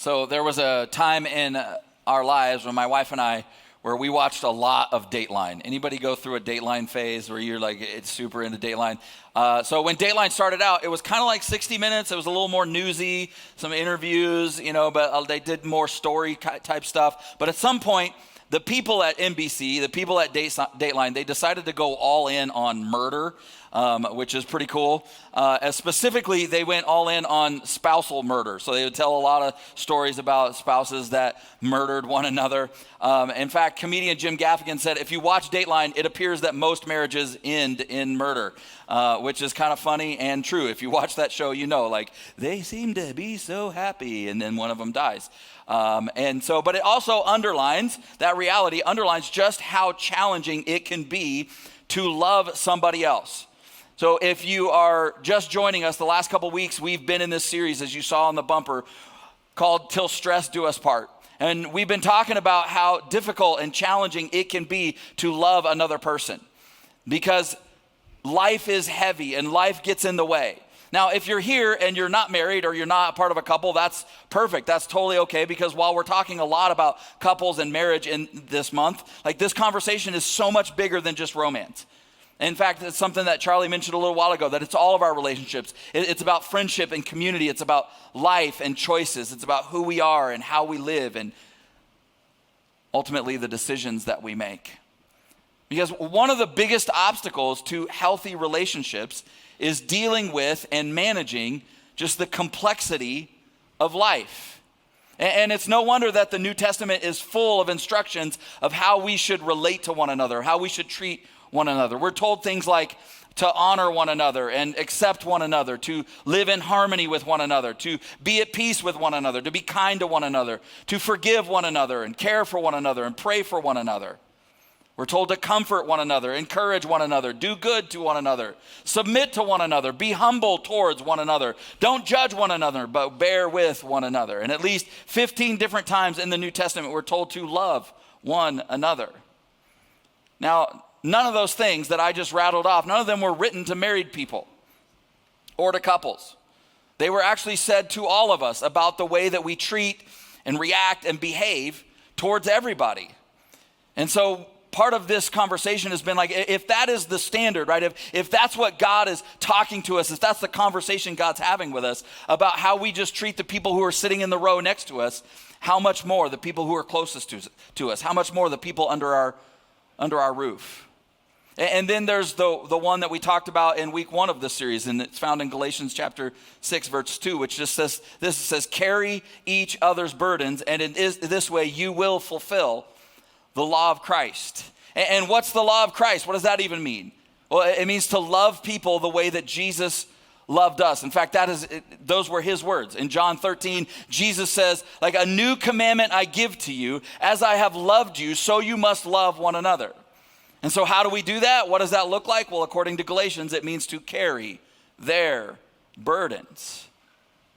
So there was a time in our lives when my wife and I, where we watched a lot of Dateline. Anybody go through a Dateline phase where you're like, it's super into Dateline? So when Dateline started out, it was kind of like 60 Minutes. It was a little more newsy, some interviews, but they did more story type stuff. But at some point, the people at NBC, the people at Dateline, they decided to go all in on murder, which is pretty cool. Specifically, they went all in on spousal murder. So they would tell a lot of stories about spouses that murdered one another. In fact, comedian Jim Gaffigan said, if you watch Dateline, it appears that most marriages end in murder, which is kind of funny and true. If you watch that show, they seem to be so happy, and then one of them dies. But it also underlines, that reality underlines just how challenging it can be to love somebody else. So if you are just joining us, the last couple weeks we've been in this series, as you saw on the bumper, called Till Stress Do Us Part. And we've been talking about how difficult and challenging it can be to love another person, because life is heavy and life gets in the way. Now, if you're here and you're not married or you're not a part of a couple, that's perfect. That's totally okay, because while we're talking a lot about couples and marriage in this month, this conversation is so much bigger than just romance. In fact, it's something that Charlie mentioned a little while ago, that it's all of our relationships. It's about friendship and community. It's about life and choices. It's about who we are and how we live, and ultimately the decisions that we make. Because one of the biggest obstacles to healthy relationships is dealing with and managing just the complexity of life. And it's no wonder that the New Testament is full of instructions of how we should relate to one another, how we should treat one another. We're told things like to honor one another and accept one another, to live in harmony with one another, to be at peace with one another, to be kind to one another, to forgive one another and care for one another and pray for one another. We're told to comfort one another, encourage one another, do good to one another, submit to one another, be humble towards one another. Don't judge one another, but bear with one another. And at least 15 different times in the New Testament, we're told to love one another. Now, none of those things that I just rattled off, none of them were written to married people or to couples. They were actually said to all of us about the way that we treat and react and behave towards everybody. And so part of this conversation has been if that is the standard, right? If that's what God is talking to us, if that's the conversation God's having with us about how we just treat the people who are sitting in the row next to us, how much more the people who are closest to us, how much more the people under our roof. And then there's the one that we talked about in week 1 of this series, and it's found in Galatians chapter 6, verse 2, which just says, carry each other's burdens, and this way you will fulfill the law of Christ. And what's the law of Christ? What does that even mean? Well, it means to love people the way that Jesus loved us. In fact, those were his words. In John 13, Jesus says, a new commandment I give to you, as I have loved you, so you must love one another. And so how do we do that? What does that look like? Well, according to Galatians, it means to carry their burdens.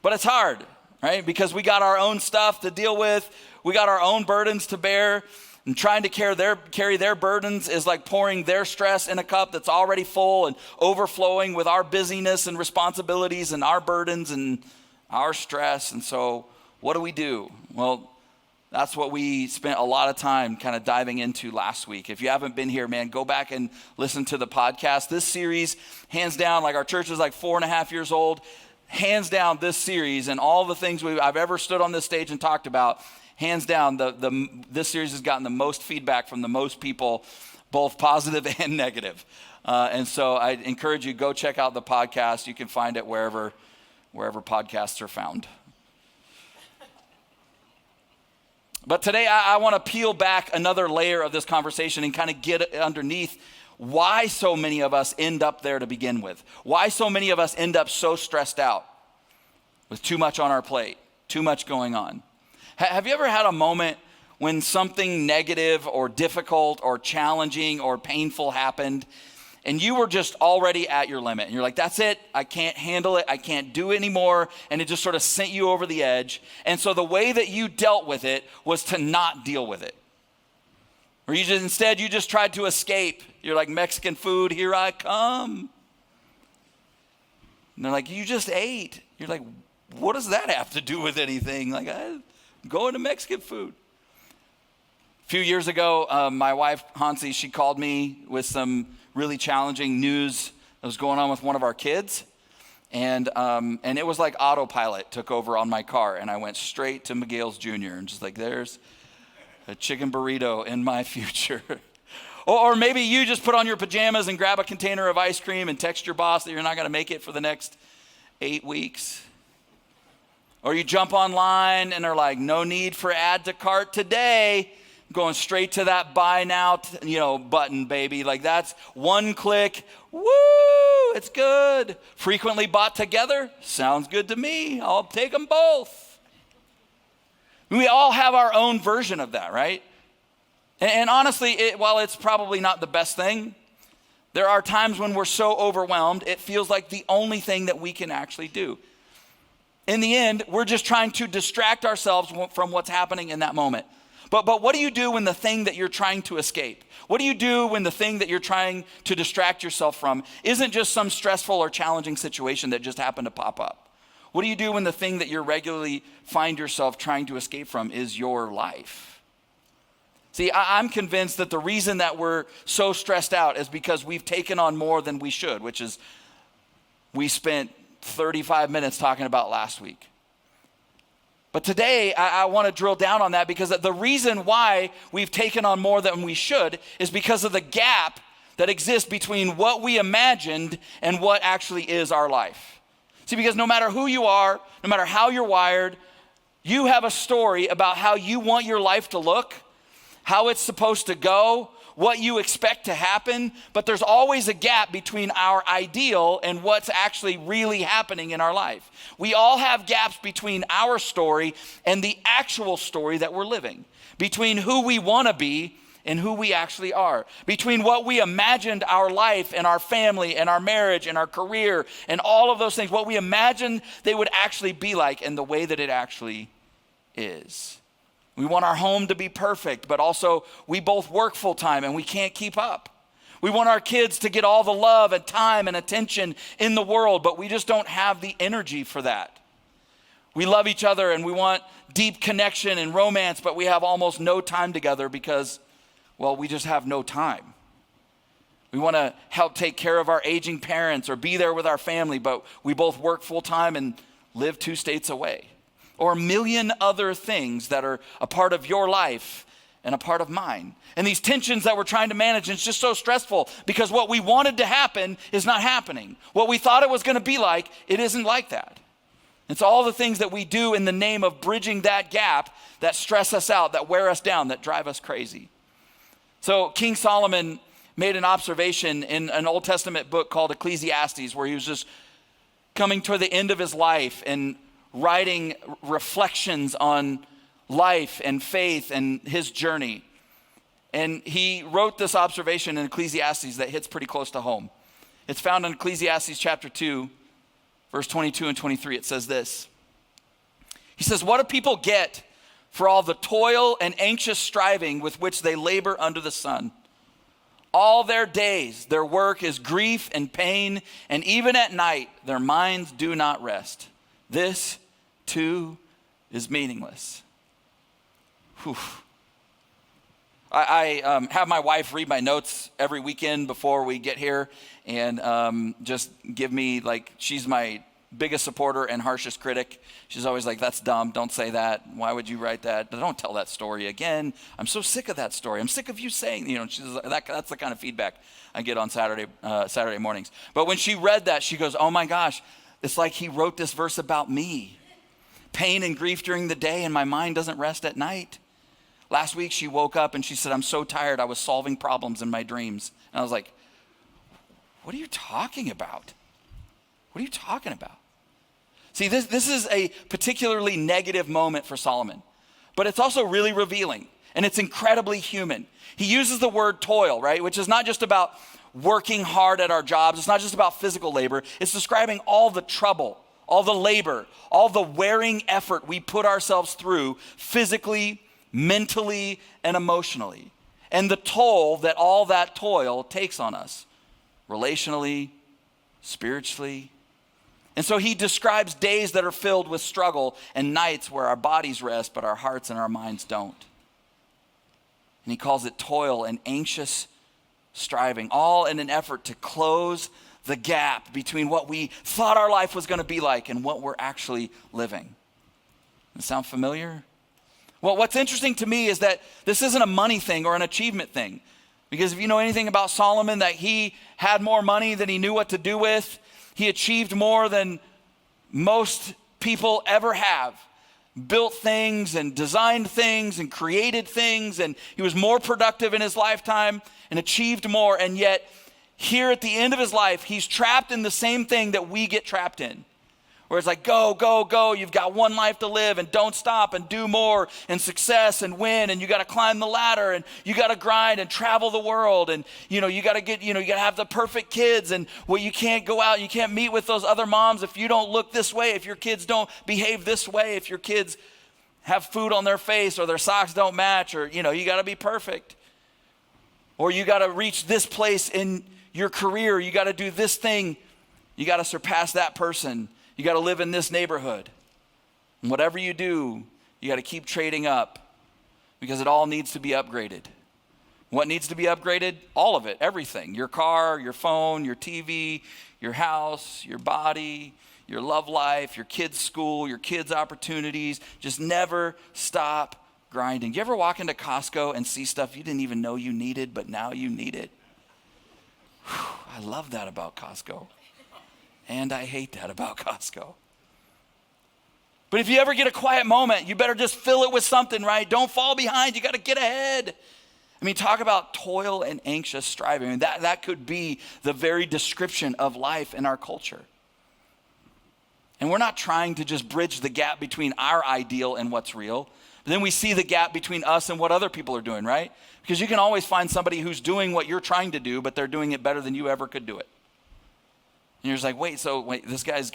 But it's hard, right? Because we got our own stuff to deal with. We got our own burdens to bear. And trying to carry their burdens is like pouring their stress in a cup that's already full and overflowing with our busyness and responsibilities and our burdens and our stress. And so what do? Well, that's what we spent a lot of time kind of diving into last week. If you haven't been here, man, go back and listen to the podcast. This series, hands down, our church is 4.5 years old. Hands down, this series and all the things I've ever stood on this stage and talked about, hands down, this series has gotten the most feedback from the most people, both positive and negative. And so I encourage you, go check out the podcast. You can find it wherever podcasts are found. But today I want to peel back another layer of this conversation and kind of get underneath why so many of us end up there to begin with. Why so many of us end up so stressed out with too much on our plate, too much going on. Have you ever had a moment when something negative or difficult or challenging or painful happened and you were just already at your limit and you're like, that's it, I can't handle it, I can't do it anymore, and it just sort of sent you over the edge, and so the way that you dealt with it was to not deal with it? Or you just tried to escape. You're like, Mexican food, here I come. And they're like, you just ate. You're like, what does that have to do with anything? going to Mexican food. A few years ago, my wife, Hansi, she called me with some really challenging news that was going on with one of our kids. And it was like autopilot took over on my car. And I went straight to Miguel's Jr. and just like, there's a chicken burrito in my future. Or maybe you just put on your pajamas and grab a container of ice cream and text your boss that you're not going to make it for the next 8 weeks. Or you jump online and they're like, no need for add to cart today. Going straight to that buy now, button, baby. Like that's one click. Woo, it's good. Frequently bought together. Sounds good to me. I'll take them both. We all have our own version of that, right? And honestly, while it's probably not the best thing, there are times when we're so overwhelmed, it feels like the only thing that we can actually do. In the end, we're just trying to distract ourselves from what's happening in that moment. But what do you do when the thing that you're trying to escape? What do you do when the thing that you're trying to distract yourself from isn't just some stressful or challenging situation that just happened to pop up? What do you do when the thing that you regularly find yourself trying to escape from is your life? See, I'm convinced that the reason that we're so stressed out is because we've taken on more than we should, which is we spent 35 minutes talking about last week. But today, I want to drill down on that because the reason why we've taken on more than we should is because of the gap that exists between what we imagined and what actually is our life. See, because no matter who you are, no matter how you're wired, you have a story about how you want your life to look, how it's supposed to go, what you expect to happen, but there's always a gap between our ideal and what's actually really happening in our life. We all have gaps between our story and the actual story that we're living, between who we want to be and who we actually are, between what we imagined our life and our family and our marriage and our career and all of those things, what we imagined they would actually be like and the way that it actually is. We want our home to be perfect, but also we both work full time and we can't keep up. We want our kids to get all the love and time and attention in the world, but we just don't have the energy for that. We love each other and we want deep connection and romance, but we have almost no time together because, well, we just have no time. We want to help take care of our aging parents or be there with our family, but we both work full time and live 2 states away. Or a million other things that are a part of your life and a part of mine. And these tensions that we're trying to manage, it's just so stressful because what we wanted to happen is not happening. What we thought it was going to be like, it isn't like that. It's all the things that we do in the name of bridging that gap that stress us out, that wear us down, that drive us crazy. So King Solomon made an observation in an Old Testament book called Ecclesiastes, where he was just coming toward the end of his life and writing reflections on life and faith and his journey. And he wrote this observation in Ecclesiastes that hits pretty close to home. It's found in Ecclesiastes chapter 2, verse 22 and 23. It says this. He says, "What do people get for all the toil and anxious striving with which they labor under the sun? All their days, their work is grief and pain, and even at night, their minds do not rest. This, too, is meaningless." Whew. I have my wife read my notes every weekend before we get here and just give me, she's my biggest supporter and harshest critic. She's always like, "That's dumb. Don't say that. Why would you write that? Don't tell that story again. I'm so sick of that story. I'm sick of you saying," she's that's the kind of feedback I get on Saturday mornings. But when she read that, she goes, "Oh my gosh, it's like he wrote this verse about me. Pain and grief during the day, and my mind doesn't rest at night." Last week, she woke up and she said, "I'm so tired. I was solving problems in my dreams." And I was like, "What are you talking about? What are you talking about?" See, this is a particularly negative moment for Solomon, but it's also really revealing, and it's incredibly human. He uses the word toil, right, which is not just about working hard at our jobs. It's not just about physical labor. It's describing all the trouble, all the labor, all the wearing effort we put ourselves through physically, mentally, and emotionally, and the toll that all that toil takes on us relationally, spiritually. And so he describes days that are filled with struggle and nights where our bodies rest, but our hearts and our minds don't. And he calls it toil and anxious striving, all in an effort to close the gap between what we thought our life was going to be like and what we're actually living. Does that sound familiar? Well, what's interesting to me is that this isn't a money thing or an achievement thing. Because if you know anything about Solomon, that he had more money than he knew what to do with. He achieved more than most people ever have. Built things and designed things and created things, and he was more productive in his lifetime and achieved more. And yet, here at the end of his life, he's trapped in the same thing that we get trapped in. Where it's like, go, go, go, you've got one life to live, and don't stop, and do more, and success, and win, and you got to climb the ladder, and you got to grind and travel the world, and you got to get, you got to have the perfect kids, and well, you can't go out, you can't meet with those other moms if you don't look this way, if your kids don't behave this way, if your kids have food on their face, or their socks don't match, or you got to be perfect, or you got to reach this place in your career, you got to do this thing, you got to surpass that person. You got to live in this neighborhood. And whatever you do, you got to keep trading up because it all needs to be upgraded. What needs to be upgraded? All of it, everything. Your car, your phone, your TV, your house, your body, your love life, your kids' school, your kids' opportunities. Just never stop grinding. You ever walk into Costco and see stuff you didn't even know you needed, but now you need it? Whew, I love that about Costco. And I hate that about Costco. But if you ever get a quiet moment, you better just fill it with something, right? Don't fall behind. You got to get ahead. I mean, talk about toil and anxious striving. I mean, that could be the very description of life in our culture. And we're not trying to just bridge the gap between our ideal and what's real. But then we see the gap between us and what other people are doing, right? Because you can always find somebody who's doing what you're trying to do, but they're doing it better than you ever could do it. And you're just like, wait, this guy's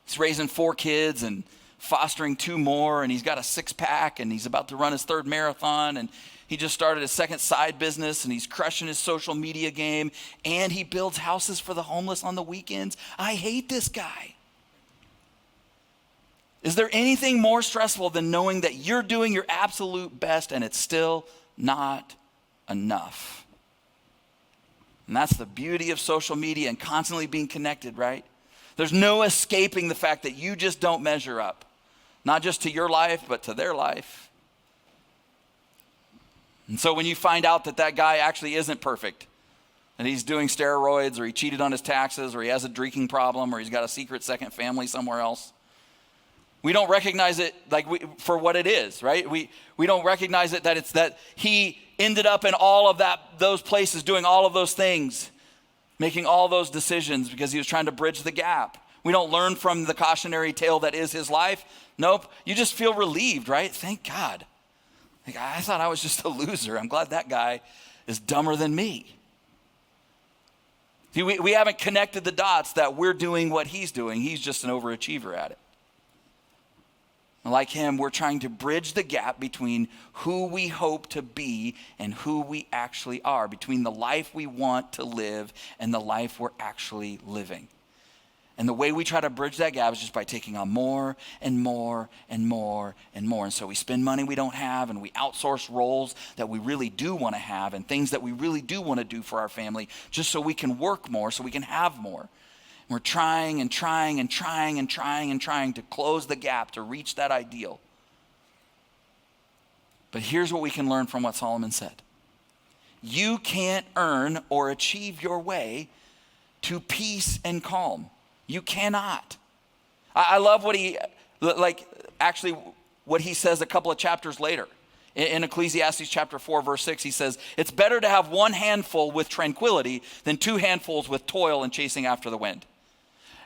he's raising 4 kids and fostering 2 more, and he's got a 6-pack, and he's about to run his 3rd marathon, and he just started his 2nd side business, and he's crushing his social media game, and he builds houses for the homeless on the weekends. I hate this guy. Is there anything more stressful than knowing that you're doing your absolute best and it's still not enough? And that's the beauty of social media and constantly being connected, right? There's no escaping the fact that you just don't measure up. Not just to your life, but to their life. And so when you find out that guy actually isn't perfect, and he's doing steroids, or he cheated on his taxes, or he has a drinking problem, or he's got a secret second family somewhere else, we don't recognize it for what it is, right? We don't recognize it that it's that he ended up in all of those places, doing all of those things, making all those decisions because he was trying to bridge the gap. We don't learn from the cautionary tale that is his life. Nope. You just feel relieved, right? Thank God. I thought I was just a loser. I'm glad that guy is dumber than me. See, we haven't connected the dots that we're doing what he's doing. He's just an overachiever at it. Like him, we're trying to bridge the gap between who we hope to be and who we actually are, between the life we want to live and the life we're actually living. And the way we try to bridge that gap is just by taking on more and more and more and more. And so we spend money we don't have, and we outsource roles that we really do want to have and things that we really do want to do for our family just so we can work more, so we can have more. We're trying and trying and trying and trying and trying to close the gap to reach that ideal. But here's what we can learn from what Solomon said. You can't earn or achieve your way to peace and calm. You cannot. I love what he says a couple of chapters later. In Ecclesiastes chapter 4, verse 6, he says, it's better to have 1 handful with tranquility than 2 handfuls with toil and chasing after the wind.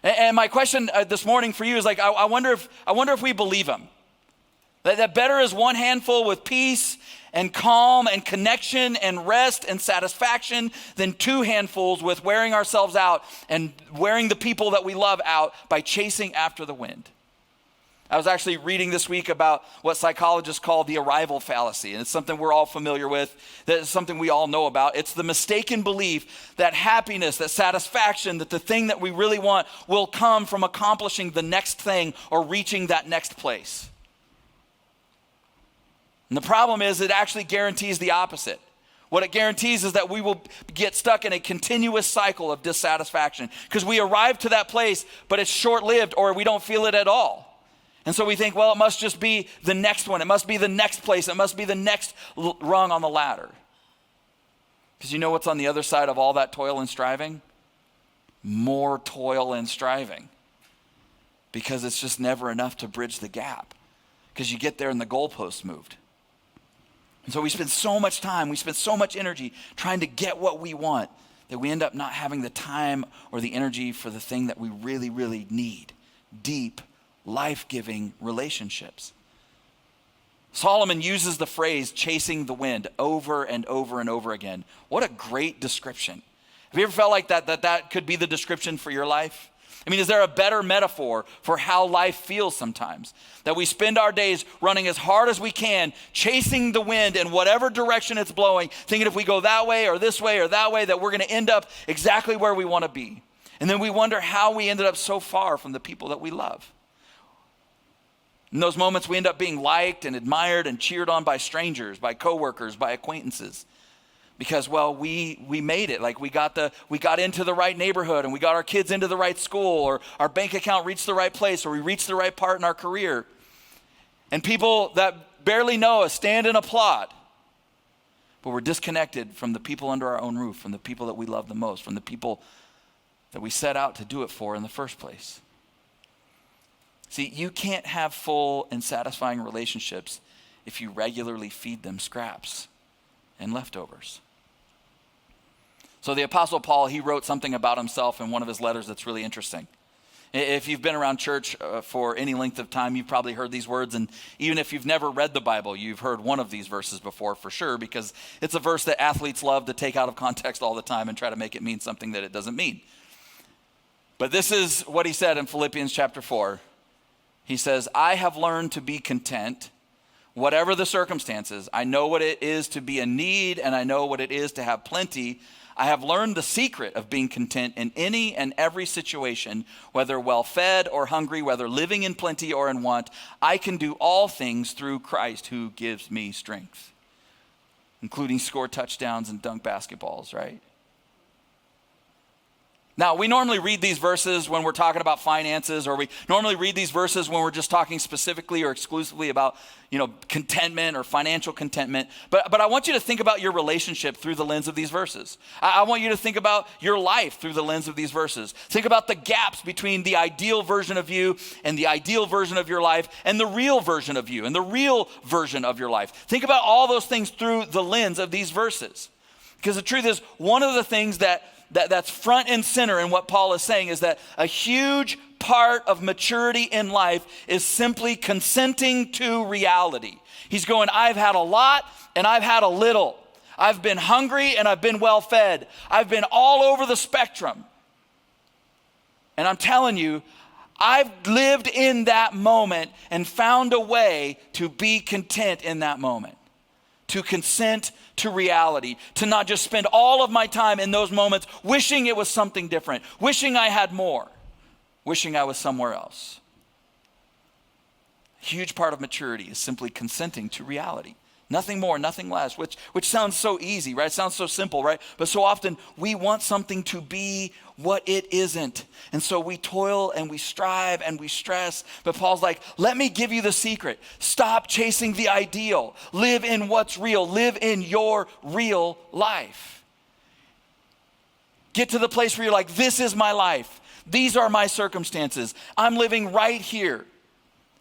And my question this morning for you is I wonder if we believe him. That better is 1 handful with peace and calm and connection and rest and satisfaction than 2 handfuls with wearing ourselves out and wearing the people that we love out by chasing after the wind. I was actually reading this week about what psychologists call the arrival fallacy, and it's something we're all familiar with, that's something we all know about. It's the mistaken belief that happiness, that satisfaction, that the thing that we really want will come from accomplishing the next thing or reaching that next place. And the problem is it actually guarantees the opposite. What it guarantees is that we will get stuck in a continuous cycle of dissatisfaction because we arrive to that place, but it's short-lived or we don't feel it at all. And so we think, well, it must just be the next one. It must be the next place. It must be the next rung on the ladder. Because you know what's on the other side of all that toil and striving? More toil and striving. Because it's just never enough to bridge the gap. Because you get there and the goalposts moved. And so we spend so much time, we spend so much energy trying to get what we want that we end up not having the time or the energy for the thing that we really, really need. Deep, life-giving relationships. Solomon uses the phrase chasing the wind over and over and over again. What a great description. Have you ever felt like that could be the description for your life? I mean, is there a better metaphor for how life feels sometimes? That we spend our days running as hard as we can, chasing the wind in whatever direction it's blowing, thinking if we go that way or this way or that way, that we're going to end up exactly where we want to be. And then we wonder how we ended up so far from the people that we love. In those moments, we end up being liked and admired and cheered on by strangers, by coworkers, by acquaintances. Because, well, we made it. Like we got into the right neighborhood and we got our kids into the right school, or our bank account reached the right place, or we reached the right part in our career. And people that barely know us stand and applaud. But we're disconnected from the people under our own roof, from the people that we love the most, from the people that we set out to do it for in the first place. See, you can't have full and satisfying relationships if you regularly feed them scraps and leftovers. So the Apostle Paul, he wrote something about himself in one of his letters that's really interesting. If you've been around church for any length of time, you've probably heard these words. And even if you've never read the Bible, you've heard one of these verses before for sure, because it's a verse that athletes love to take out of context all the time and try to make it mean something that it doesn't mean. But this is what he said in Philippians chapter 4. He says, I have learned to be content, whatever the circumstances. I know what it is to be in need, and I know what it is to have plenty. I have learned the secret of being content in any and every situation, whether well-fed or hungry, whether living in plenty or in want. I can do all things through Christ who gives me strength, including score touchdowns and dunk basketballs, right? Now, we normally read these verses when we're talking about finances, or we normally read these verses when we're just talking specifically or exclusively about, contentment or financial contentment. But I want you to think about your relationship through the lens of these verses. I want you to think about your life through the lens of these verses. Think about the gaps between the ideal version of you and the ideal version of your life and the real version of you and the real version of your life. Think about all those things through the lens of these verses. Because the truth is, one of the things that's front and center in what Paul is saying is that a huge part of maturity in life is simply consenting to reality. He's going, I've had a lot and I've had a little. I've been hungry and I've been well fed. I've been all over the spectrum. And I'm telling you, I've lived in that moment and found a way to be content in that moment. To consent to reality, to not just spend all of my time in those moments wishing it was something different, wishing I had more, wishing I was somewhere else. A huge part of maturity is simply consenting to reality. Nothing more, nothing less, which sounds so easy, right? It sounds so simple, right? But so often we want something to be what it isn't. And so we toil and we strive and we stress. But Paul's like, let me give you the secret. Stop chasing the ideal. Live in what's real. Live in your real life. Get to the place where you're like, this is my life. These are my circumstances. I'm living right here.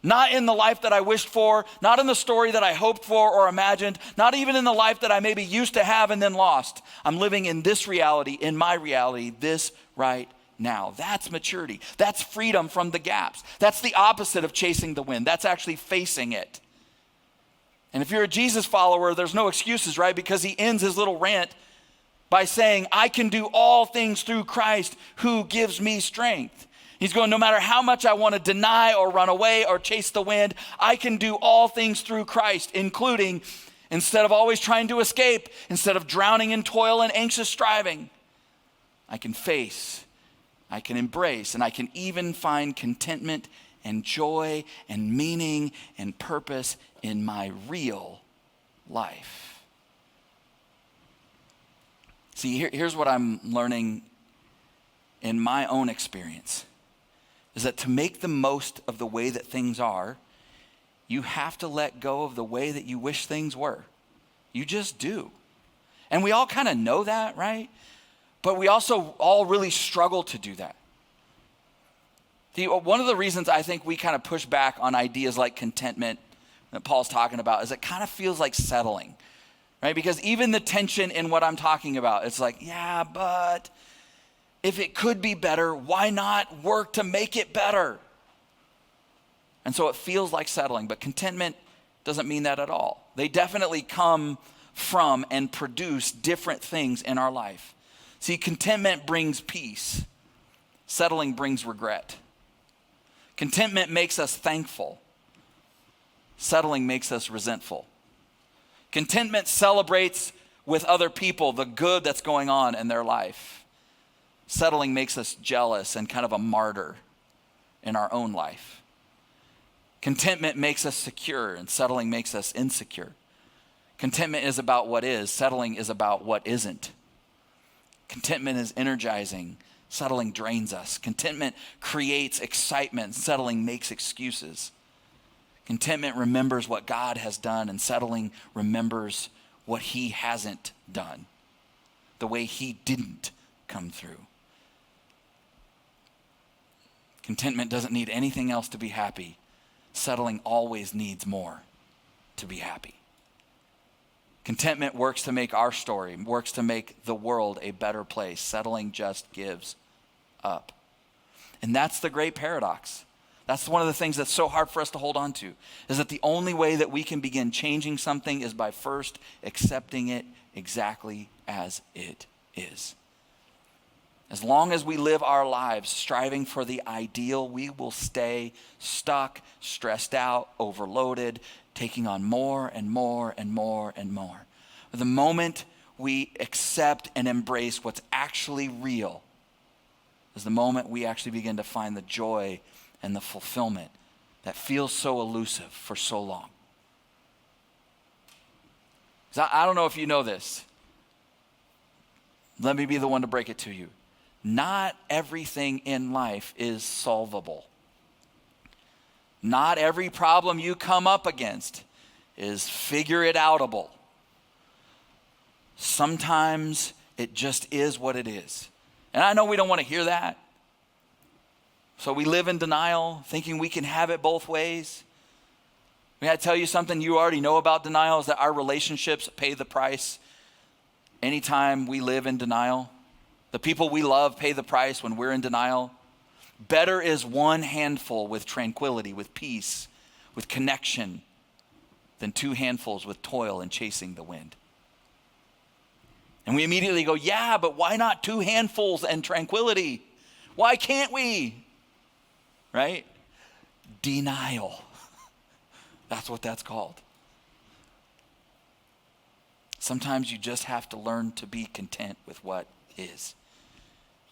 Not in the life that I wished for, not in the story that I hoped for or imagined, not even in the life that I maybe used to have and then lost. I'm living in this reality, in my reality, this right now. That's maturity. That's freedom from the gaps. That's the opposite of chasing the wind. That's actually facing it. And if you're a Jesus follower, there's no excuses, right? Because he ends his little rant by saying, I can do all things through Christ who gives me strength. He's going, no matter how much I want to deny or run away or chase the wind, I can do all things through Christ, including instead of always trying to escape, instead of drowning in toil and anxious striving, I can face, I can embrace, and I can even find contentment and joy and meaning and purpose in my real life. See, here's what I'm learning in my own experience, is that to make the most of the way that things are, you have to let go of the way that you wish things were. You just do. And we all kind of know that, right? But we also all really struggle to do that. See, one of the reasons I think we kind of push back on ideas like contentment that Paul's talking about is it kind of feels like settling, right? Because even the tension in what I'm talking about, it's like, yeah, but if it could be better, why not work to make it better? And so it feels like settling, but contentment doesn't mean that at all. They definitely come from and produce different things in our life. See, contentment brings peace. Settling brings regret. Contentment makes us thankful. Settling makes us resentful. Contentment celebrates with other people the good that's going on in their life. Settling makes us jealous and kind of a martyr in our own life. Contentment makes us secure, and settling makes us insecure. Contentment is about what is, settling is about what isn't. Contentment is energizing, settling drains us. Contentment creates excitement, settling makes excuses. Contentment remembers what God has done, and settling remembers what he hasn't done, the way he didn't come through. Contentment doesn't need anything else to be happy. Settling always needs more to be happy. Contentment works to make our story, works to make the world a better place. Settling just gives up. And that's the great paradox. That's one of the things that's so hard for us to hold on to, is that the only way that we can begin changing something is by first accepting it exactly as it is. As long as we live our lives striving for the ideal, we will stay stuck, stressed out, overloaded, taking on more and more and more and more. But the moment we accept and embrace what's actually real is the moment we actually begin to find the joy and the fulfillment that feels so elusive for so long. I don't know if you know this. Let me be the one to break it to you. Not everything in life is solvable. Not every problem you come up against is figure it outable. Sometimes it just is what it is. And I know we don't want to hear that. So we live in denial, thinking we can have it both ways. May I tell you something you already know about denial, is that our relationships pay the price anytime we live in denial. The people we love pay the price when we're in denial. Better is one handful with tranquility, with peace, with connection, than two handfuls with toil and chasing the wind. And we immediately go, yeah, but why not two handfuls and tranquility? Why can't we? Right? Denial. That's what that's called. Sometimes you just have to learn to be content with what is.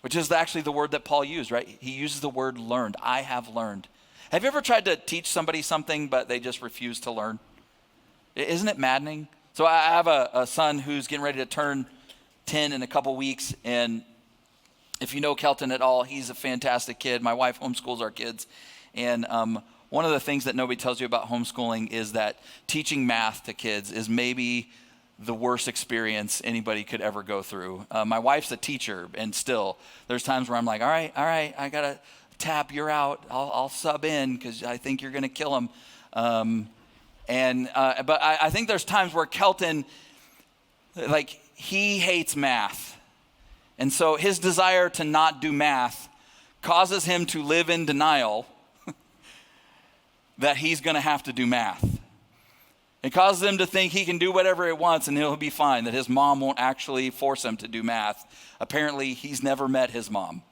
Which is actually the word that Paul used, right? He uses the word learned. I have learned. Have you ever tried to teach somebody something, but they just refuse to learn? Isn't it maddening? So I have a son who's getting ready to turn 10 in a couple weeks. And if you know Kelton at all, he's a fantastic kid. My wife homeschools our kids. And one of the things that nobody tells you about homeschooling is that teaching math to kids is maybe the worst experience anybody could ever go through. My wife's a teacher, and still, there's times where I'm like, all right, I got to tap, you're out. I'll sub in because I think you're going to kill him. But I think there's times where Kelton, like, he hates math. And so his desire to not do math causes him to live in denial that he's going to have to do math. It causes him to think he can do whatever he wants and he'll be fine, that his mom won't actually force him to do math. Apparently, he's never met his mom.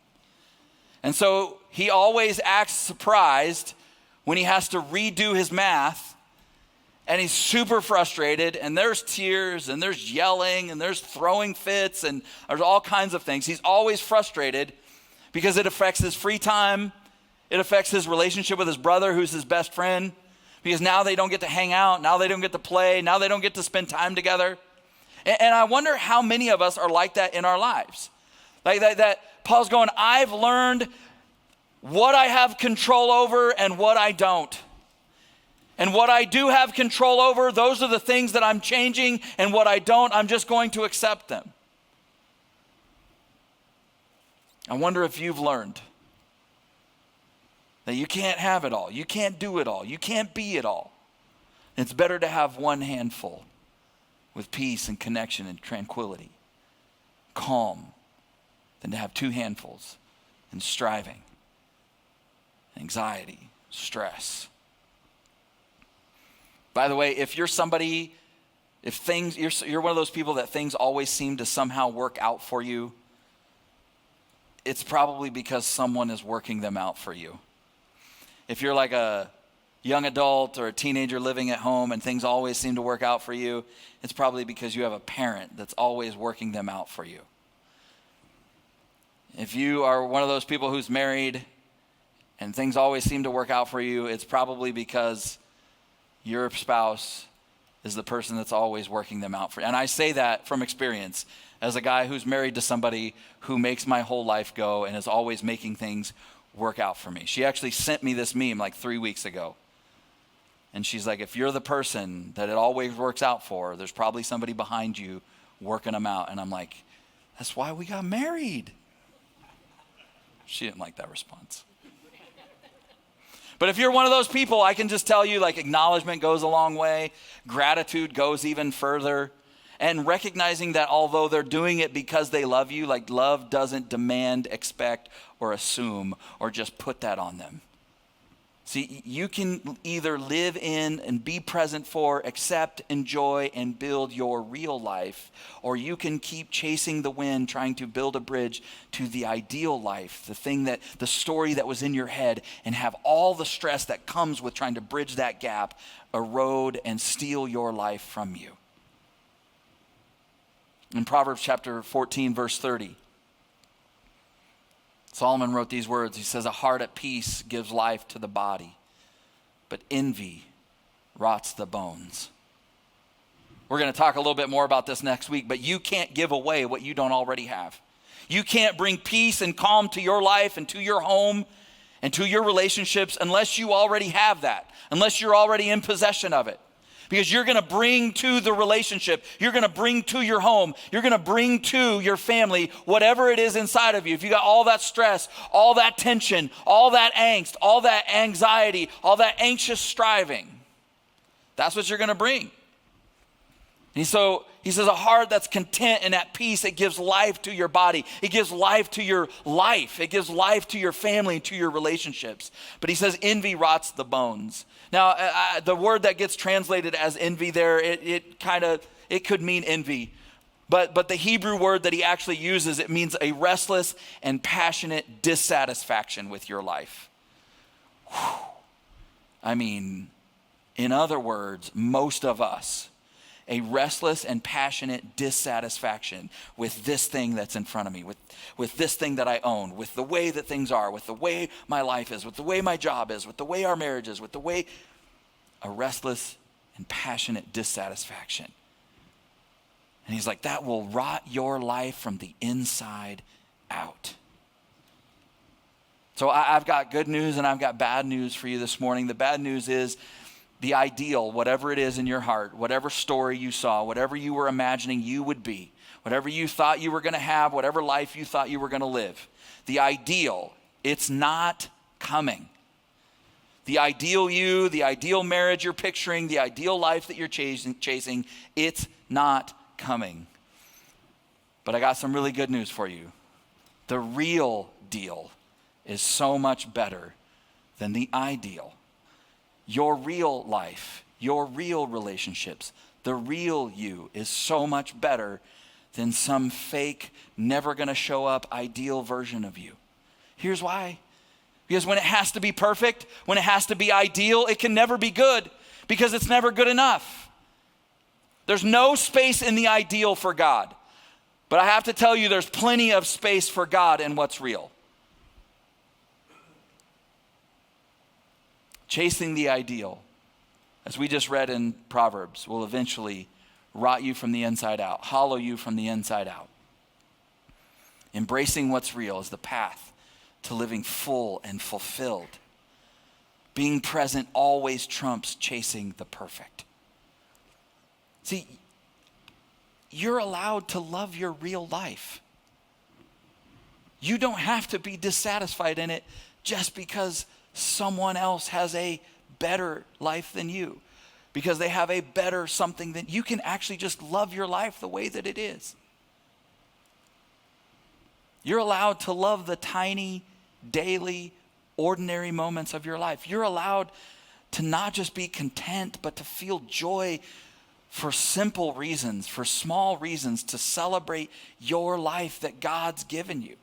And so he always acts surprised when he has to redo his math, and he's super frustrated, and there's tears, and there's yelling, and there's throwing fits, and there's all kinds of things. He's always frustrated because it affects his free time. It affects his relationship with his brother, who's his best friend, because now they don't get to hang out. Now they don't get to play. Now they don't get to spend time together. And I wonder how many of us are like that in our lives. Like that Paul's going, I've learned what I have control over and what I don't. And what I do have control over, those are the things that I'm changing, and what I don't, I'm just going to accept them. I wonder if you've learned that you can't have it all. You can't do it all. You can't be it all. It's better to have one handful with peace and connection and tranquility, calm, than to have two handfuls and striving, anxiety, stress. By the way, if you're somebody, you're one of those people that things always seem to somehow work out for you, it's probably because someone is working them out for you. If you're like a young adult or a teenager living at home and things always seem to work out for you, it's probably because you have a parent that's always working them out for you. If you are one of those people who's married and things always seem to work out for you, it's probably because your spouse is the person that's always working them out for you. And I say that from experience as a guy who's married to somebody who makes my whole life go and is always making things work out for me. She actually sent me this meme like 3 weeks ago. And she's like, if you're the person that it always works out for, there's probably somebody behind you working them out. And I'm like, that's why we got married. She didn't like that response. But if you're one of those people, I can just tell you, like, acknowledgement goes a long way. Gratitude goes even further. And recognizing that although they're doing it because they love you, like, love doesn't demand, expect, or assume, or just put that on them. See, you can either live in and be present for, accept, enjoy, and build your real life, or you can keep chasing the wind, trying to build a bridge to the ideal life, the story that was in your head, and have all the stress that comes with trying to bridge that gap erode and steal your life from you. In Proverbs chapter 14, verse 30, Solomon wrote these words. He says, a heart at peace gives life to the body, but envy rots the bones. We're going to talk a little bit more about this next week, but you can't give away what you don't already have. You can't bring peace and calm to your life and to your home and to your relationships unless you already have that, unless you're already in possession of it. Because you're going to bring to the relationship, you're going to bring to your home, you're going to bring to your family whatever it is inside of you. If you got all that stress, all that tension, all that angst, all that anxiety, all that anxious striving, that's what you're going to bring. And so he says a heart that's content and at peace, it gives life to your body. It gives life to your life. It gives life to your family and to your relationships. But he says envy rots the bones. Now, the word that gets translated as envy there, it could mean envy. But the Hebrew word that he actually uses, it means a restless and passionate dissatisfaction with your life. Whew. I mean, in other words, most of us, a restless and passionate dissatisfaction with this thing that's in front of me, with this thing that I own, with the way that things are, with the way my life is, with the way my job is, with the way our marriage is, with the way, a restless and passionate dissatisfaction. And he's like, that will rot your life from the inside out. So I've got good news and I've got bad news for you this morning. The bad news is, the ideal, whatever it is in your heart, whatever story you saw, whatever you were imagining you would be, whatever you thought you were going to have, whatever life you thought you were going to live, the ideal, it's not coming. The ideal you, the ideal marriage you're picturing, the ideal life that you're chasing, it's not coming. But I got some really good news for you. The real deal is so much better than the ideal. Your real life, your real relationships, the real you is so much better than some fake, never going to show up ideal version of you. Here's why. Because when it has to be perfect, when it has to be ideal, it can never be good because it's never good enough. There's no space in the ideal for God. But I have to tell you, there's plenty of space for God in what's real. Chasing the ideal, as we just read in Proverbs, will eventually rot you from the inside out, hollow you from the inside out. Embracing what's real is the path to living full and fulfilled. Being present always trumps chasing the perfect. See, you're allowed to love your real life. You don't have to be dissatisfied in it just because someone else has a better life than you, because they have a better something than you. Can actually just love your life the way that it is. You're allowed to love the tiny, daily, ordinary moments of your life. You're allowed to not just be content, but to feel joy for simple reasons, for small reasons, to celebrate your life that God's given you.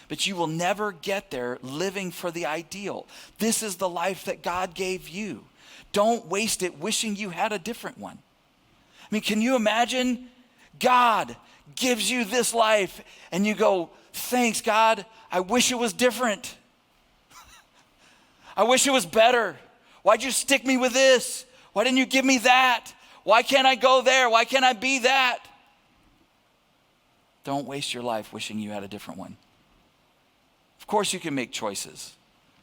But you will never get there living for the ideal. This is the life that God gave you. Don't waste it wishing you had a different one. I mean, can you imagine God gives you this life and you go, thanks God, I wish it was different. I wish it was better. Why'd you stick me with this? Why didn't you give me that? Why can't I go there? Why can't I be that? Don't waste your life wishing you had a different one. Of course you can make choices.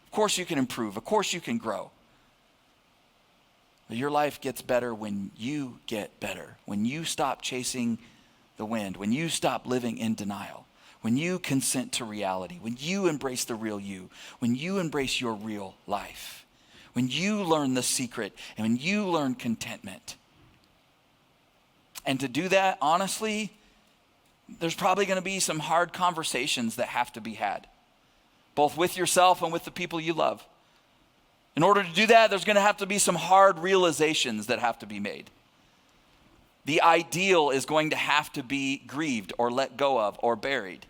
Of course you can improve. Of course you can grow. But your life gets better when you get better. When you stop chasing the wind. When you stop living in denial. When you consent to reality. When you embrace the real you. When you embrace your real life. When you learn the secret. And when you learn contentment. And to do that, honestly, there's probably going to be some hard conversations that have to be had. Both with yourself and with the people you love. In order to do that, there's going to have to be some hard realizations that have to be made. The ideal is going to have to be grieved or let go of or buried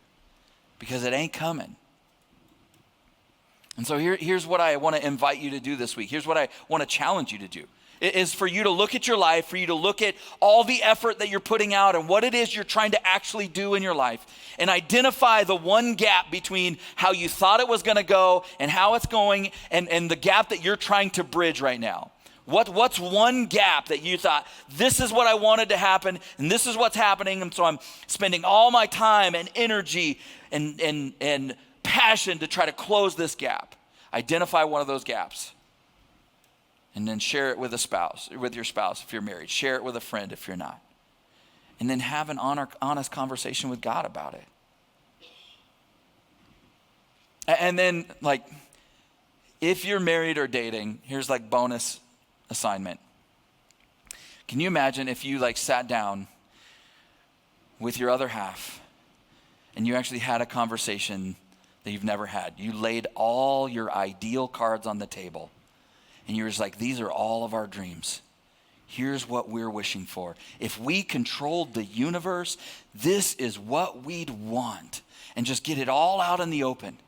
because it ain't coming. And so here's what I want to invite you to do this week. Here's what I want to challenge you to do. It is for you to look at your life, for you to look at all the effort that you're putting out and what it is you're trying to actually do in your life, and identify the one gap between how you thought it was going to go and how it's going, and the gap that you're trying to bridge right now. What's one gap that you thought, this is what I wanted to happen, and this is what's happening, and so I'm spending all my time and energy and passion to try to close this gap. Identify one of those gaps. And then share it with a spouse, with your spouse if you're married. Share it with a friend if you're not. And then have an honest conversation with God about it. And then, if you're married or dating, here's bonus assignment. Can you imagine if you sat down with your other half and you actually had a conversation that you've never had? You laid all your ideal cards on the table. And you're just like, these are all of our dreams. Here's what we're wishing for. If we controlled the universe, this is what we'd want. And just get it all out in the open.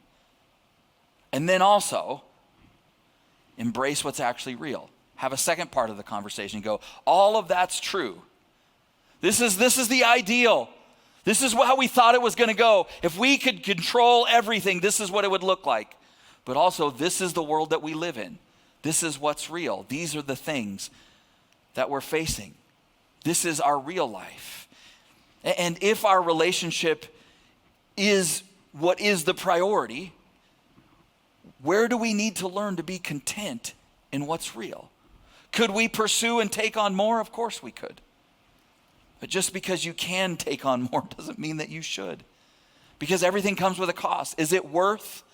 And then also, embrace what's actually real. Have a second part of the conversation. Go, all of that's true. This is the ideal. This is how we thought it was going to go. If we could control everything, this is what it would look like. But also, this is the world that we live in. This is what's real. These are the things that we're facing. This is our real life. And if our relationship is what is the priority, where do we need to learn to be content in what's real? Could we pursue and take on more? Of course we could. But just because you can take on more doesn't mean that you should. Because everything comes with a cost. Is it worth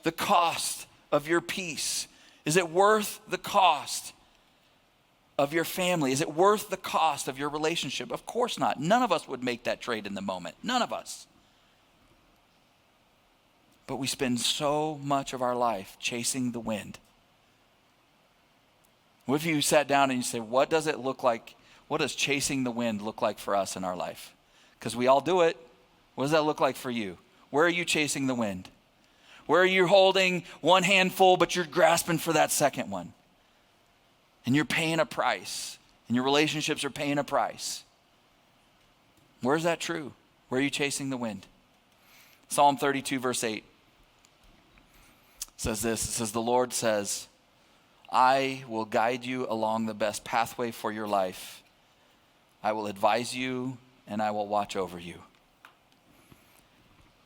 the cost of your peace? Is it worth the cost of your family? Is it worth the cost of your relationship? Of course not. None of us would make that trade in the moment. None of us. But we spend so much of our life chasing the wind. What if you sat down and you say, what does it look like? What does chasing the wind look like for us in our life? Because we all do it. What does that look like for you? Where are you chasing the wind? Where are you holding one handful, but you're grasping for that second one? And you're paying a price, and your relationships are paying a price. Where's that true? Where are you chasing the wind? Psalm 32, verse 8 says this. It says, the Lord says, I will guide you along the best pathway for your life. I will advise you, and I will watch over you.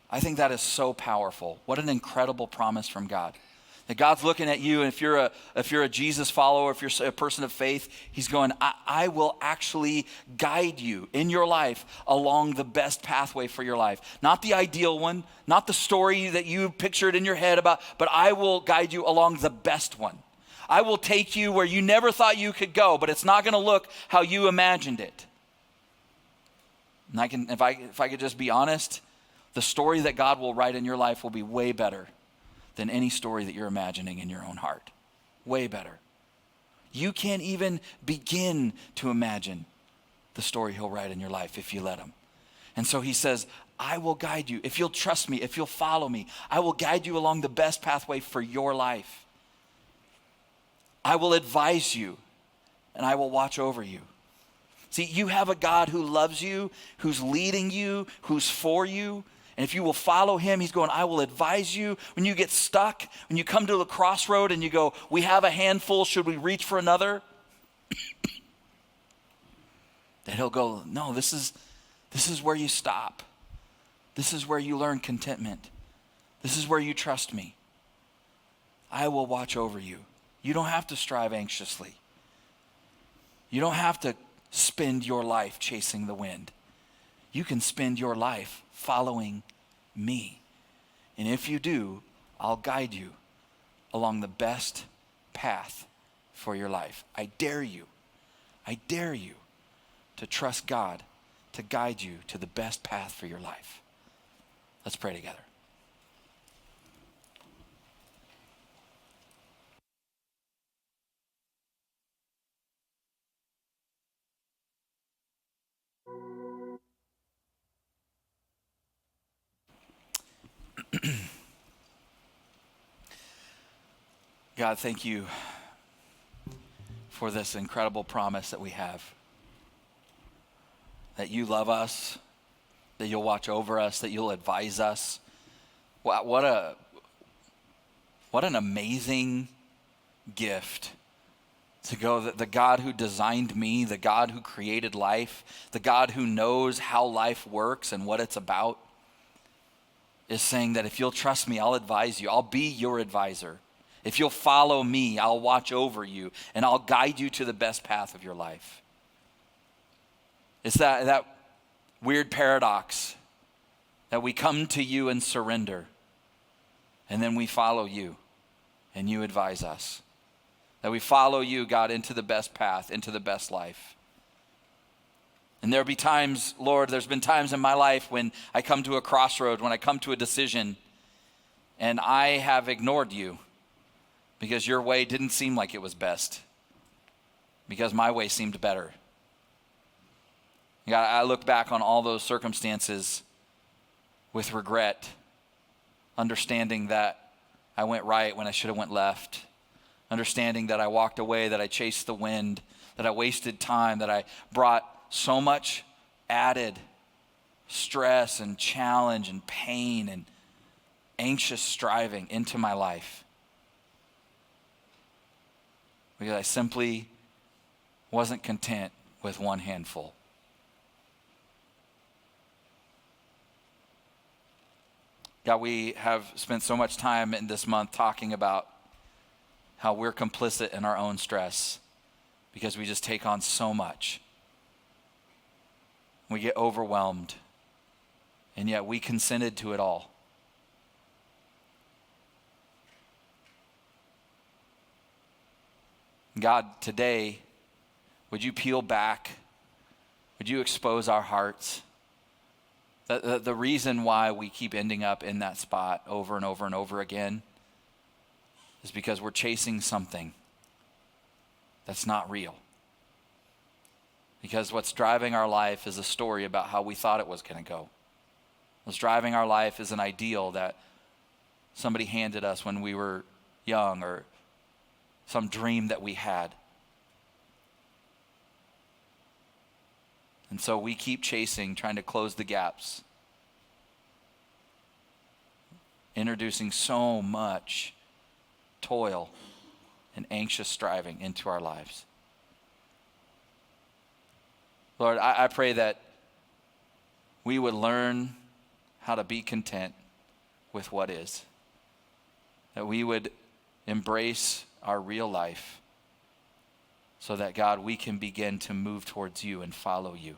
I think that is so powerful. What an incredible promise from God. That God's looking at you, and if you're a Jesus follower, if you're a person of faith, he's going, I will actually guide you in your life along the best pathway for your life. Not the ideal one, not the story that you pictured in your head about, but I will guide you along the best one. I will take you where you never thought you could go, but it's not going to look how you imagined it. And if I could just be honest, the story that God will write in your life will be way better than any story that you're imagining in your own heart. Way better. You can't even begin to imagine the story he'll write in your life if you let him. And so he says, I will guide you. If you'll trust me, if you'll follow me, I will guide you along the best pathway for your life. I will advise you, and I will watch over you. See, you have a God who loves you, who's leading you, who's for you. And if you will follow him, he's going, I will advise you. When you get stuck, when you come to a crossroad and you go, we have a handful, should we reach for another? Then he'll go, no, this is where you stop. This is where you learn contentment. This is where you trust me. I will watch over you. You don't have to strive anxiously. You don't have to spend your life chasing the wind. You can spend your life following me. And if you do, I'll guide you along the best path for your life. I dare you to trust God to guide you to the best path for your life. Let's pray together. God, thank you for this incredible promise that we have. That you love us, that you'll watch over us, that you'll advise us. What an amazing gift to go that the God who designed me, the God who created life, the God who knows how life works and what it's about, is saying that if you'll trust me, I'll advise you. I'll be your advisor. If you'll follow me, I'll watch over you and I'll guide you to the best path of your life. It's that weird paradox that we come to you and surrender, and then we follow you and you advise us. That we follow you, God, into the best path, into the best life. And there'll be times, Lord, there's been times in my life when I come to a crossroad, when I come to a decision, and I have ignored you because your way didn't seem like it was best, because my way seemed better. God, I look back on all those circumstances with regret, understanding that I went right when I should have went left, understanding that I walked away, that I chased the wind, that I wasted time, that I brought so much added stress and challenge and pain and anxious striving into my life. Because I simply wasn't content with one handful. God, we have spent so much time in this month talking about how we're complicit in our own stress because we just take on so much. We get overwhelmed, and yet we consented to it all. God, today, would you peel back? Would you expose our hearts? The reason why we keep ending up in that spot over and over and over again is because we're chasing something that's not real. Because what's driving our life is a story about how we thought it was going to go. What's driving our life is an ideal that somebody handed us when we were young, or some dream that we had. And so we keep chasing, trying to close the gaps, introducing so much toil and anxious striving into our lives. Lord, I pray that we would learn how to be content with what is. That we would embrace our real life so that, God, we can begin to move towards you and follow you.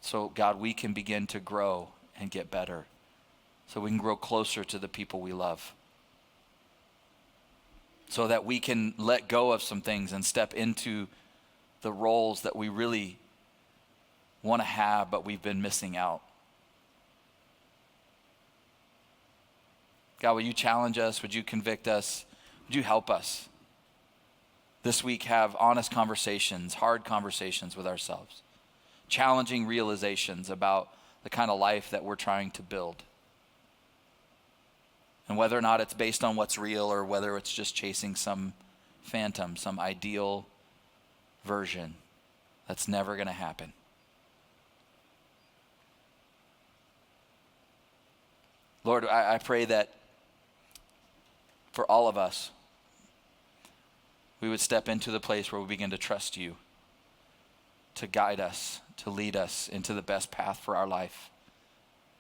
So, God, we can begin to grow and get better so we can grow closer to the people we love. So that we can let go of some things and step into the roles that we really want to have, but we've been missing out. God, will you challenge us? Would you convict us? Would you help us this week have honest conversations, hard conversations with ourselves, challenging realizations about the kind of life that we're trying to build? And whether or not it's based on what's real or whether it's just chasing some phantom, some ideal version that's never going to happen. Lord, I pray that for all of us, we would step into the place where we begin to trust you, to guide us, to lead us into the best path for our life.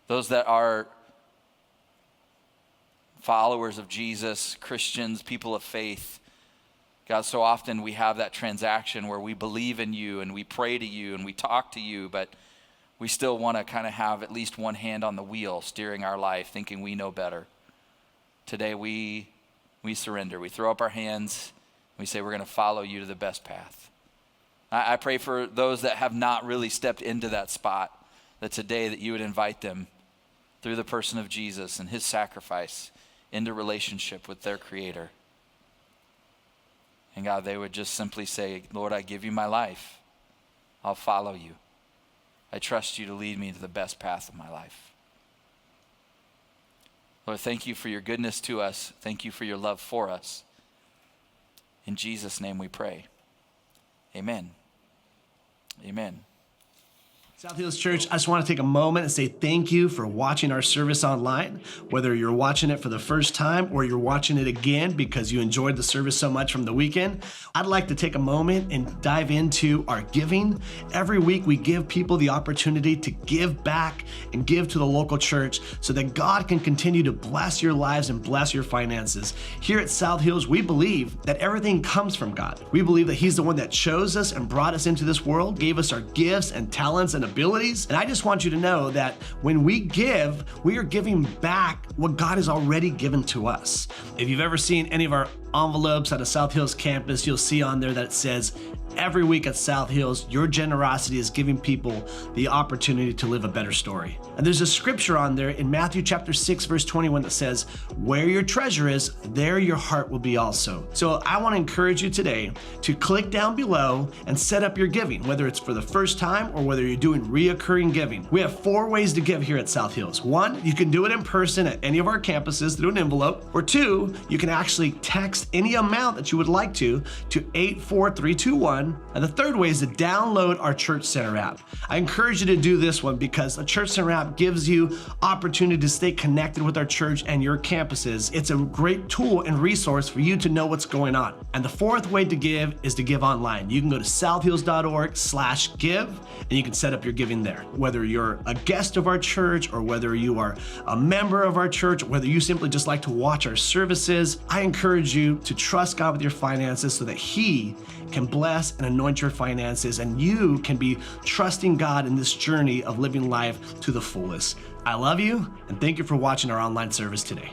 Those that are followers of Jesus, Christians, people of faith, God, so often we have that transaction where we believe in you and we pray to you and we talk to you, but we still want to kind of have at least one hand on the wheel steering our life, thinking we know better. Today we surrender. We throw up our hands. We say we're going to follow you to the best path. I pray for those that have not really stepped into that spot, that today that you would invite them through the person of Jesus and his sacrifice into relationship with their Creator. And God, they would just simply say, Lord, I give you my life. I'll follow you. I trust you to lead me to the best path of my life. Lord, thank you for your goodness to us. Thank you for your love for us. In Jesus' name we pray. Amen. Amen. South Hills Church, I just want to take a moment and say thank you for watching our service online. Whether you're watching it for the first time or you're watching it again because you enjoyed the service so much from the weekend, I'd like to take a moment and dive into our giving. Every week we give people the opportunity to give back and give to the local church so that God can continue to bless your lives and bless your finances. Here at South Hills, we believe that everything comes from God. We believe that He's the one that chose us and brought us into this world, gave us our gifts and talents and abilities. And I just want you to know that when we give, we are giving back what God has already given to us. If you've ever seen any of our envelopes at a South Hills campus, you'll see on there that it says, every week at South Hills, your generosity is giving people the opportunity to live a better story. And there's a scripture on there in Matthew chapter 6, verse 21 that says, where your treasure is, there your heart will be also. So I want to encourage you today to click down below and set up your giving, whether it's for the first time or whether you're doing reoccurring giving. We have 4 ways to give here at South Hills. 1, you can do it in person at any of our campuses through an envelope. Or 2, you can actually text any amount that you would like to 84321. And the 3rd way is to download our Church Center app. I encourage you to do this one because the Church Center app gives you opportunity to stay connected with our church and your campuses. It's a great tool and resource for you to know what's going on. And the 4th way to give is to give online. You can go to southhills.org/give and you can set up your giving there. Whether you're a guest of our church or whether you are a member of our church, whether you simply just like to watch our services, I encourage you to trust God with your finances so that He can bless and anoint your finances and you can be trusting God in this journey of living life to the fullest. I love you and thank you for watching our online service today.